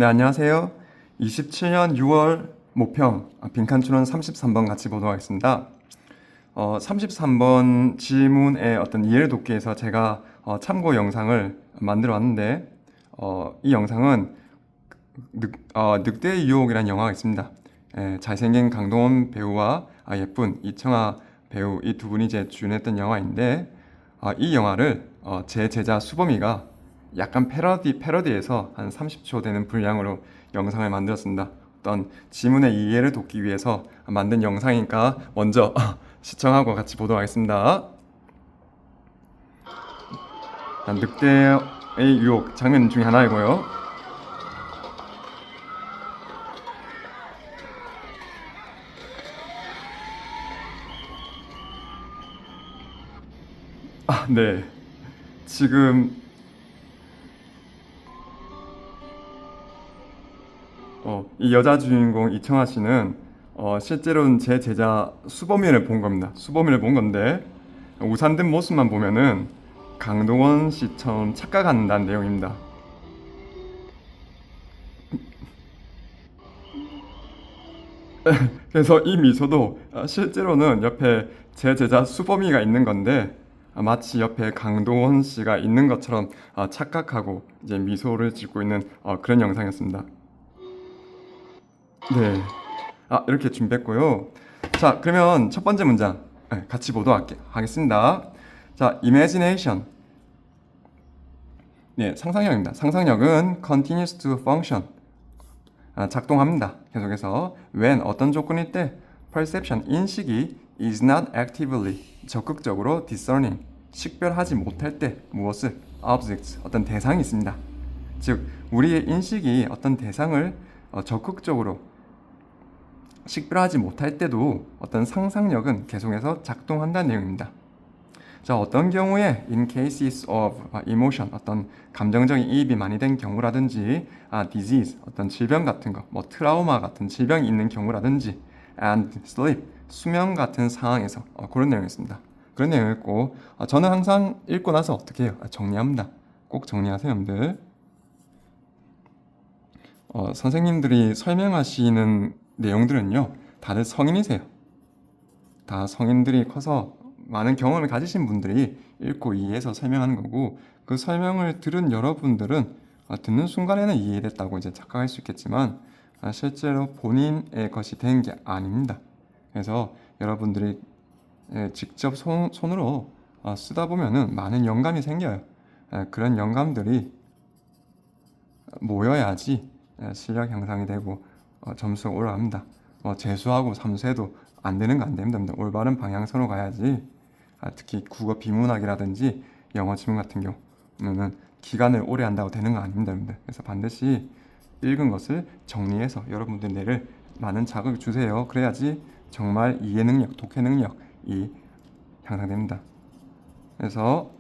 네, 안녕하세요. 27년 6월 모평 빈칸추론 33번 같이 보도록 하겠습니다. 33번 질문의 어떤 이해를 돕기 위해서 제가 참고 영상을 만들어 왔는데 이 영상은 늑대의 유혹이라는 영화가 있습니다. 잘생긴 강동원 배우와 예쁜 이청아 배우 이 두 분이 이제 주연했던 영화인데 이 영화를 제 제자 수범이가 약간 패러디해서 한 30초 되는 분량으로 영상을 만들었습니다. 어떤 지문의 이해를 돕기 위해서 만든 영상이니까 먼저 시청하고 같이 보도록 하겠습니다. 늑대의 유혹 장면 중에 하나이고요. 네. 지금 이 여자 주인공 이청아 씨는 실제로는 제 제자 수범이를 본 겁니다. 수범이를 본 건데 우산 든 모습만 보면은 강동원 씨처럼 착각한다는 내용입니다. 그래서 이 미소도 실제로는 옆에 제 제자 수범이가 있는 건데 마치 옆에 강동원 씨가 있는 것처럼 착각하고 이제 미소를 짓고 있는 그런 영상이었습니다. 네. 이렇게 준비했고요. 자, 그러면 첫 번째 문장 같이 보도록 하겠습니다. 자, imagination. 네, 상상력입니다. 상상력은 continues to function. 작동합니다. 계속해서 when 어떤 조건일 때 perception 인식이 is not actively 적극적으로 discerning 식별하지 못할 때 무엇을 objects 어떤 대상이 있습니다. 즉 우리의 인식이 어떤 대상을 적극적으로 식별하지 못할 때도 어떤 상상력은 계속해서 작동한다는 내용입니다. 자, 어떤 경우에 in cases of emotion 어떤 감정적인 이입이 많이 된 경우라든지 disease 어떤 질병 같은 거, 뭐 트라우마 같은 질병이 있는 경우라든지 and sleep 수면 같은 상황에서 그런 내용이었습니다. 그런 내용이었고 저는 항상 읽고 나서 어떻게 해요? 정리합니다. 꼭 정리하세요, 여러분들. 선생님들이 설명하시는 내용들은요, 다들 성인이세요. 다 성인들이 커서 많은 경험을 가지신 분들이 읽고 이해해서 설명하는 거고, 그 설명을 들은 여러분들은 듣는 순간에는 이해됐다고 이제 착각할 수 있겠지만 실제로 본인의 것이 된 게 아닙니다. 그래서 여러분들이 직접 손으로 쓰다 보면은 많은 영감이 생겨요. 그런 영감들이 모여야지 실력 향상이 되고 점수가 올라갑니다. 재수하고 삼수해도 안 되는 거 안 됩니다. 올바른 방향선으로 가야지. 특히 국어 비문학이라든지 영어 지문 같은 경우는 기간을 오래 한다고 되는 거 아닙니다. 그래서 반드시 읽은 것을 정리해서 여러분들 뇌를 많은 자극을 주세요. 그래야지 정말 이해 능력, 독해 능력이 향상됩니다. 그래서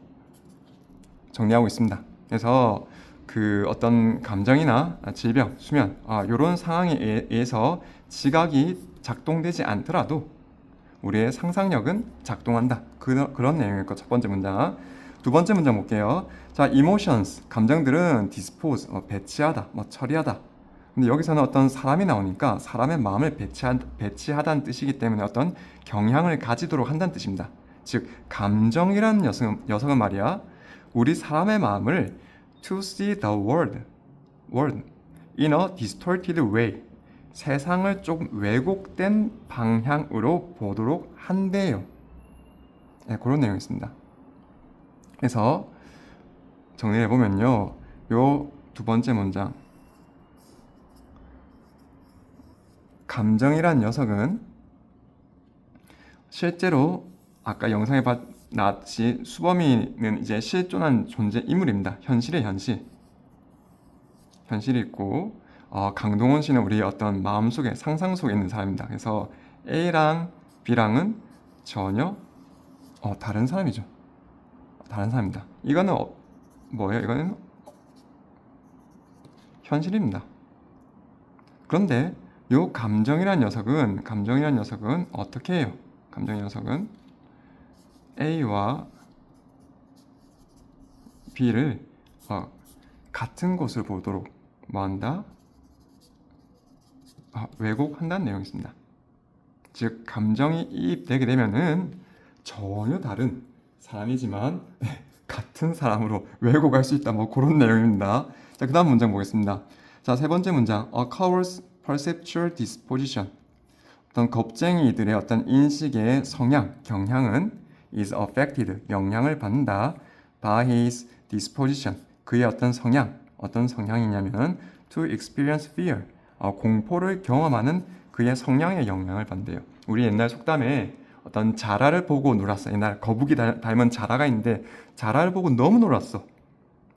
정리하고 있습니다. 그래서 그 어떤 감정이나 질병, 수면 이런 상황에 의해서 지각이 작동되지 않더라도 우리의 상상력은 작동한다. 그런 내용일 것 첫 번째 문장. 두 번째 문장 볼게요. 자, emotions 감정들은 dispose 배치하다, 처리하다. 근데 여기서는 어떤 사람이 나오니까 사람의 마음을 배치하다는 뜻이기 때문에 어떤 경향을 가지도록 한다는 뜻입니다. 즉 감정이라는 녀석은 말이야 우리 사람의 마음을 to see the world in a distorted way 세상을 조금 왜곡된 방향으로 보도록 한대요. 네, 그런 내용이 있습니다. 그래서 정리해보면요, 요 두 번째 문장 감정이란 녀석은 실제로 아까 영상에 봤지 수범이는 이제 실존한 존재 인물입니다. 현실이 있고 강동원 씨는 우리의 어떤 마음속에 상상 속에 있는 사람입니다. 그래서 A랑 B랑은 전혀 다른 사람이죠. 다른 사람입니다. 이거는 뭐예요? 이거는 현실입니다. 그런데 요 감정이란 녀석은 어떻게 해요? 감정의 녀석은 A와 B를 같은 것을 보도록 뭐 한다? 왜곡한다는 내용이 있습니다. 즉 감정이 이입되게 되면은 전혀 다른 사람이지만 같은 사람으로 왜곡할 수 있다. 뭐 그런 내용입니다. 자, 그다음 문장 보겠습니다. 자, 세 번째 문장. A coward's perceptual disposition. 어떤 겁쟁이들의 어떤 인식의 성향, 경향은 is affected, 영향을 받는다. by his disposition, 그의 어떤 성향, 어떤 성향이냐면 to experience fear, 공포를 경험하는 그의 성향에 영향을 받는데요. 우리 옛날 속담에 어떤 자라를 보고 놀았어. 옛날 거북이 닮은 자라가 있는데 자라를 보고 너무 놀았어.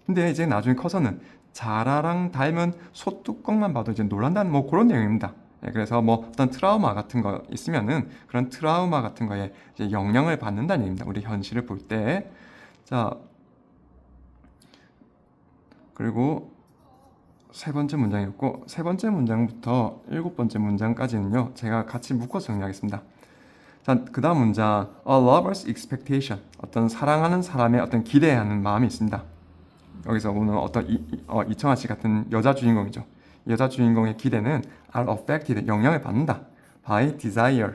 근데 이제 나중에 커서는 자라랑 닮은 소뚜껑만 봐도 이제 놀란다는 뭐 그런 내용입니다. 그래서 뭐 어떤 트라우마 같은 거 있으면은 그런 트라우마 같은 거에 이제 영향을 받는다는 얘기입니다. 우리 현실을 볼 때. 자, 그리고 세 번째 문장이었고 세 번째 문장부터 일곱 번째 문장까지는요 제가 같이 묶어서 정리하겠습니다. 자, 그 다음 문장 A lover's expectation, 어떤 사랑하는 사람의 어떤 기대하는 마음이 있습니다. 여기서 보는 어떤 이청아 씨 같은 여자 주인공이죠. 여자 주인공의 기대는 are affected, 영향을 받는다. by desire,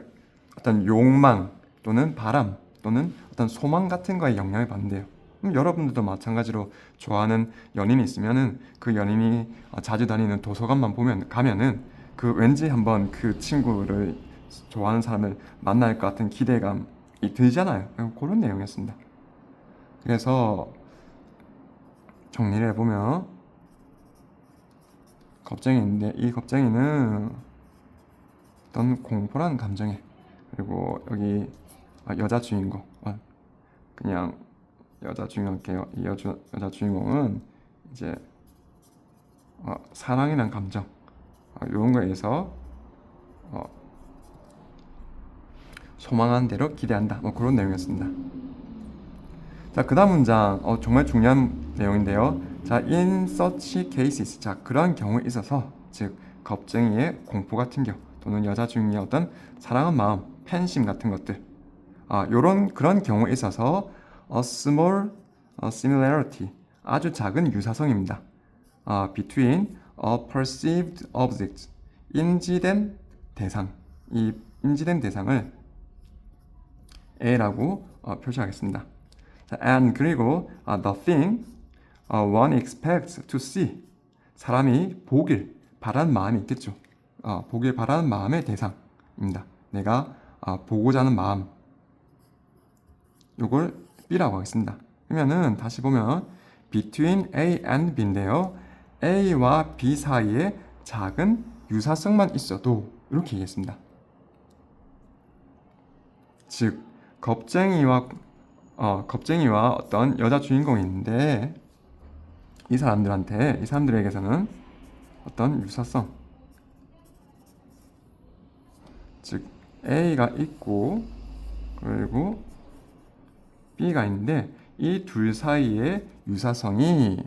어떤 욕망 또는 바람 또는 어떤 소망 같은 거에 영향을 받는데요. 여러분들도 마찬가지로 좋아하는 연인이 있으면은 그 연인이 자주 다니는 도서관만 가면은 그 왠지 한번 그 친구를 좋아하는 사람을 만날 것 같은 기대감이 들잖아요. 그런 내용이었습니다. 그래서 정리를 해보면 겁쟁이인데 이 겁쟁이는 어떤 공포라는 감정에, 그리고 여기 여자 주인공, 그냥 여자 주인공할게요. 이 여자 주인공은 이제 사랑이란 감정 이런 거에 의해서 소망한 대로 기대한다. 뭐 그런 내용이었습니다. 자, 그 다음 문장 정말 중요한 내용인데요. 자, in such cases, 자, 그러한 경우에 있어서, 즉 겁쟁이의 공포 같은 경우 또는 여자 주인공의 어떤 사랑한 마음, 팬심 같은 것들, 그런 경우에 있어서 a small similarity, 아주 작은 유사성입니다. between a perceived object, 인지된 대상, 이 인지된 대상을 A라고 표시하겠습니다. 자, and 그리고 the thing one expects to see, 사람이 보길 바라는 마음이 있겠죠. 보길 바라는 마음의 대상입니다. 내가 보고자 하는 마음, 이걸 B라고 하겠습니다. 그러면은 다시 보면 between A and B인데요. A와 B 사이에 작은 유사성만 있어도 이렇게 얘기했습니다. 즉 겁쟁이와 어떤 여자 주인공이 있는데 이 사람들에게서는 어떤 유사성, 즉 A가 있고 그리고 B가 있는데 이 둘 사이의 유사성이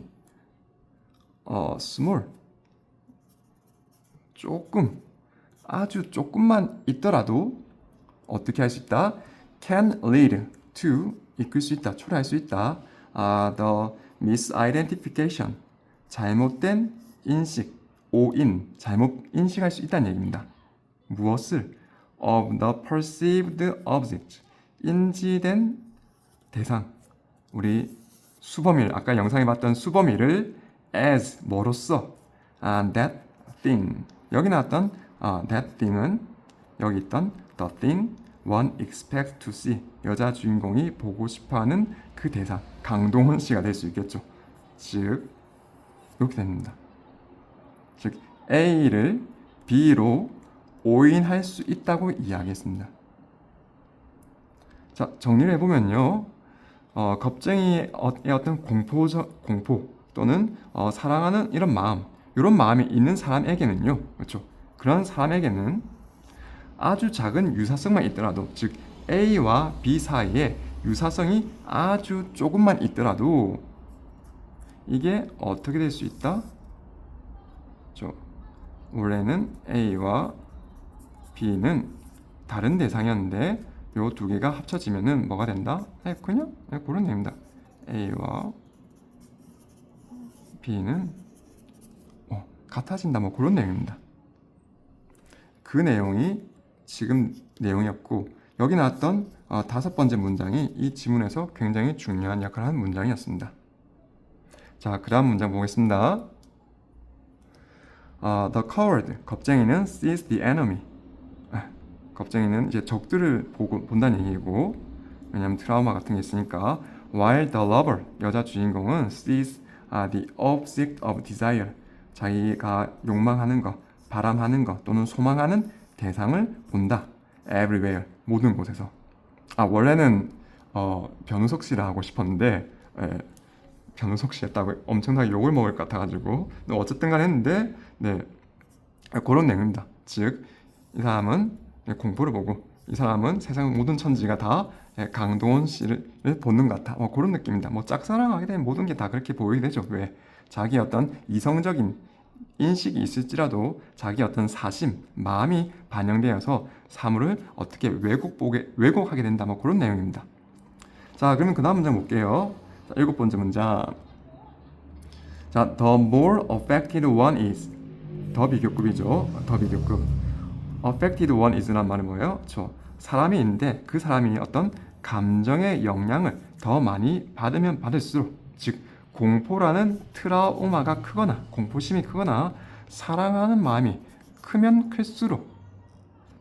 small, 아주 조금만 있더라도 어떻게 할 수 있다? can lead to, 이끌 수 있다, 초래할 수 있다. the misidentification, 잘못된 인식, 오인, 잘못 인식할 수 있다는 얘기입니다. 무엇을? of the perceived object, 인지된 대상, 우리 수범일, 아까 영상에 봤던 수범일을 as, 뭐로써? that thing, 여기 나왔던 that thing은 여기 있던 the thing one expects to see, 여자 주인공이 보고 싶어하는 그 대상, 강동원 씨가 될 수 있겠죠. 즉 이렇게 됩니다. 즉 A를 B로 오인할 수 있다고 이야기했습니다. 자, 정리를 해보면요. 겁쟁이의 어떤 공포 또는 사랑하는 이런 마음이 있는 사람에게는요, 그렇죠? 그런 사람에게는 아주 작은 유사성만 있더라도, 즉 A와 B 사이에 유사성이 아주 조금만 있더라도 이게 어떻게 될 수 있다? 원래는 A와 B는 다른 대상이었는데 요 두 개가 합쳐지면은 뭐가 된다? 그냥 그런 내용입니다. A와 B는 같아진다, 뭐 그런 내용입니다. 그 내용이 지금 내용이었고 여기 나왔던 5번째 문장이 이 지문에서 굉장히 중요한 역할을 하는 문장이었습니다. 자, 그 다음 문장 보겠습니다. The coward, 겁쟁이는 sees the enemy. 겁쟁이는 이제 적들을 본다는 얘기고, 왜냐면 트라우마 같은 게 있으니까. While the lover, 여자 주인공은 sees the object of desire, 자기가 욕망하는 것, 바람하는 것 또는 소망하는 대상을 본다. Everywhere, 모든 곳에서. 원래는 변우석 씨라 하고 싶었는데 변우석 씨 했다고 엄청나게 욕을 먹을 것 같아가지고 어쨌든 간 했는데 네, 그런 내용입니다. 즉 이 사람은 공포를 보고 이 사람은 세상 모든 천지가 다 강동원 씨를 보는 것 같아. 그런 느낌입니다. 짝사랑하게 되면 모든 게 다 그렇게 보이게 되죠. 왜? 자기 어떤 이성적인 인식이 있을지라도 자기 어떤 사심, 마음이 반영되어서 사물을 어떻게 왜곡하게 된다. 그런 내용입니다. 자, 그러면 그 다음 문장 볼게요. 자, 7번째 문장. 자, the more affected one is. 더 비교급이죠. 더 비교급. affected one is란 말은 뭐예요? 사람이 있는데 그 사람이 어떤 감정의 영향을 더 많이 받으면 받을수록, 즉 공포라는 트라우마가 크거나 공포심이 크거나 사랑하는 마음이 크면 클수록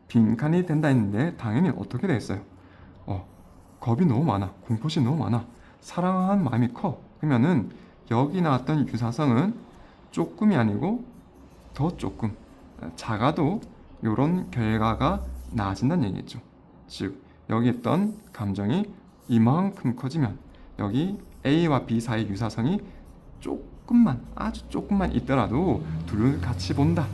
빈칸이 된다 했는데 당연히 어떻게 되겠어요? 겁이 너무 많아, 공포심이 너무 많아, 사랑하는 마음이 커. 그러면은 여기 나왔던 유사성은 조금이 아니고 더 조금 작아도 이런 결과가 나아진다는 얘기겠죠. 즉 여기 있던 감정이 이만큼 커지면 여기 A와 B 사이 유사성이 조금만, 아주 조금만 있더라도 둘을 같이 본다.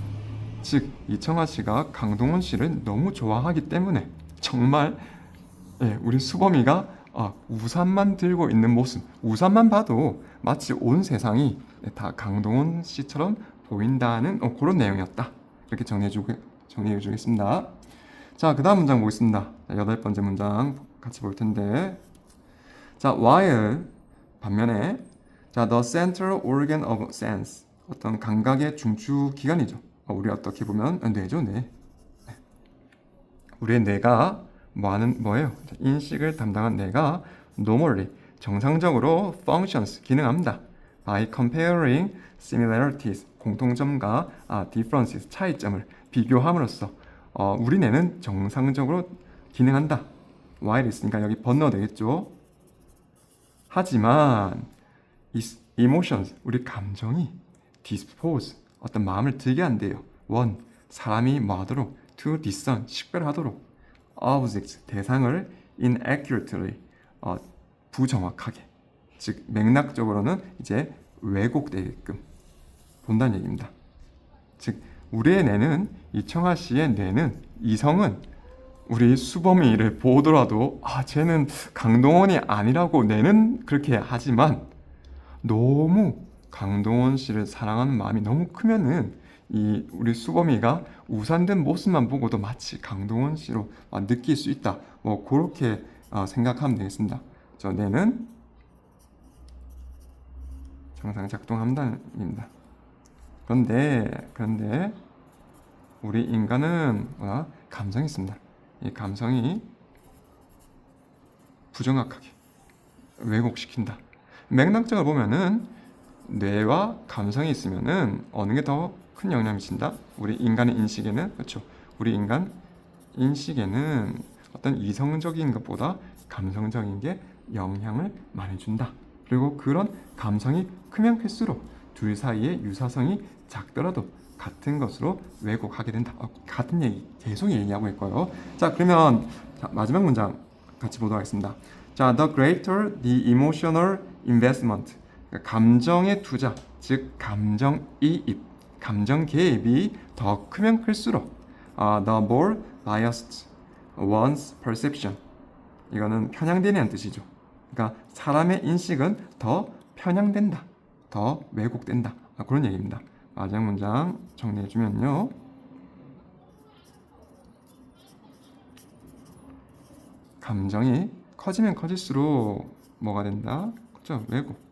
즉 이청아 씨가 강동원 씨를 너무 좋아하기 때문에 정말 우리 수범이가 우산만 들고 있는 모습, 우산만 봐도 마치 온 세상이 다 강동원 씨처럼 보인다는 그런 내용이었다. 이렇게 정리해 주겠습니다. 자, 그 다음 문장 보겠습니다. 8번째 문장 같이 볼 텐데, 자, while 반면에, 자, the central organ of sense, 어떤 감각의 중추 기관이죠. 우리 어떻게 보면 뇌죠, 뇌. 우리의 뇌가 뭐예요? 인식을 담당한 뇌가 normally, 정상적으로 functions, 기능합니다. by comparing similarities, 공통점과 differences, 차이점을 비교함으로써 우리 뇌는 정상적으로 기능한다. while 있으니까 여기 번너 되겠죠. 하지만 emotions, 우리 감정이 dispose, 어떤 마음을 들게 한대요. one, 사람이 뭐하도록, to discern, 식별하도록, objects, 대상을 inaccurately, 부정확하게, 즉 맥락적으로는 이제 왜곡되게끔 본다는 얘기입니다. 즉 우리의 뇌는, 이청아 씨의 뇌는, 이성은 우리 수범이를 보더라도 쟤는 강동원이 아니라고 뇌는 그렇게 하지만 너무 강동원 씨를 사랑하는 마음이 너무 크면은 이 우리 수범이가 우산된 모습만 보고도 마치 강동원 씨로 느낄 수 있다. 그렇게 생각하면 되겠습니다. 뇌는 정상 작동한다는 얘기입니다. 그런데 우리 인간은 감성이 있습니다. 이 감성이 부정확하게 왜곡시킨다. 맥락적으로 보면은 뇌와 감성이 있으면은 어느 게 더 큰 영향을 미친다? 우리 인간의 인식에는, 그렇죠? 우리 인간 인식에는 어떤 이성적인 것보다 감성적인 게 영향을 많이 준다. 그리고 그런 감성이 크면 클수록 둘 사이의 유사성이 작더라도 같은 것으로 왜곡하게 된다. 같은 얘기 계속 얘기하고 있고요. 자, 그러면 마지막 문장 같이 보도록 하겠습니다. 자, the greater the emotional investment, 감정의 투자, 즉 감정이입, 감정 개입이 더 크면 클수록 the more biased one's perception, 이거는 편향되는 뜻이죠. 그러니까 사람의 인식은 더 편향된다, 더 왜곡된다, 그런 얘기입니다. 마지막 문장 정리해주면요, 감정이 커지면 커질수록 뭐가 된다? 그렇죠? 왜곡.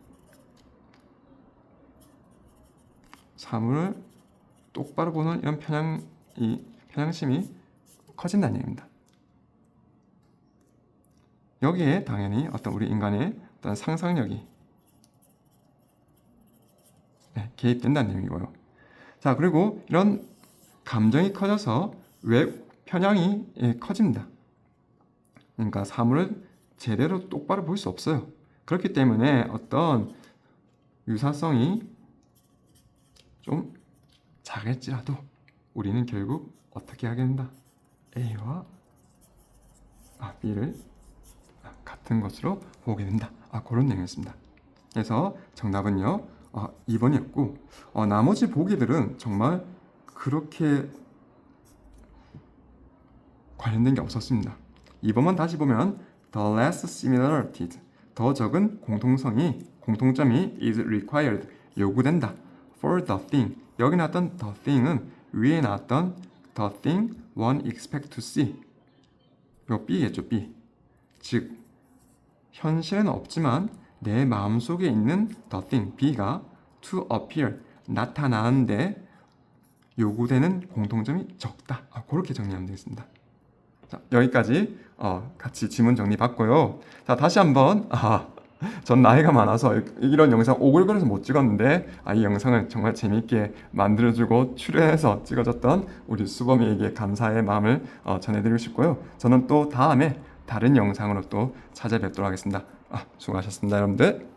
사물을 똑바로 보는 이런 편향심이 커진다는 얘기입니다. 여기에 당연히 어떤 우리 인간의 어떤 상상력이 개입된다는 의미고요. 자, 그리고 이런 감정이 커져서 왜 편향이 커집니다. 그러니까 사물을 제대로 똑바로 볼 수 없어요. 그렇기 때문에 어떤 유사성이 좀 작을지라도 우리는 결국 어떻게 하게 된다? A와 B를 같은 것으로 보게 된다. 그런 내용이었습니다. 그래서 정답은요 2번이었고 나머지 보기들은 정말 그렇게 관련된 게 없었습니다. 2번만 다시 보면 the less similarities, 더 적은 공통점이 is required, 요구된다. for the thing, 여기 나왔던 the thing은 위에 나왔던 the thing one expect to see, 요 B겠죠. B. 즉 현실에는 없지만 내 마음속에 있는 the thing, B가 to appear, 나타나는데 요구되는 공통점이 적다. 그렇게 정리하면 되겠습니다. 자, 여기까지 같이 지문 정리 받고요. 자, 다시 한번 전 나이가 많아서 이런 영상 오글거려서 못 찍었는데 이 영상을 정말 재미있게 만들어주고 출연해서 찍어줬던 우리 수범이에게 감사의 마음을 전해드리고 싶고요. 저는 또 다음에 다른 영상으로 또 찾아뵙도록 하겠습니다. 수고하셨습니다, 여러분들.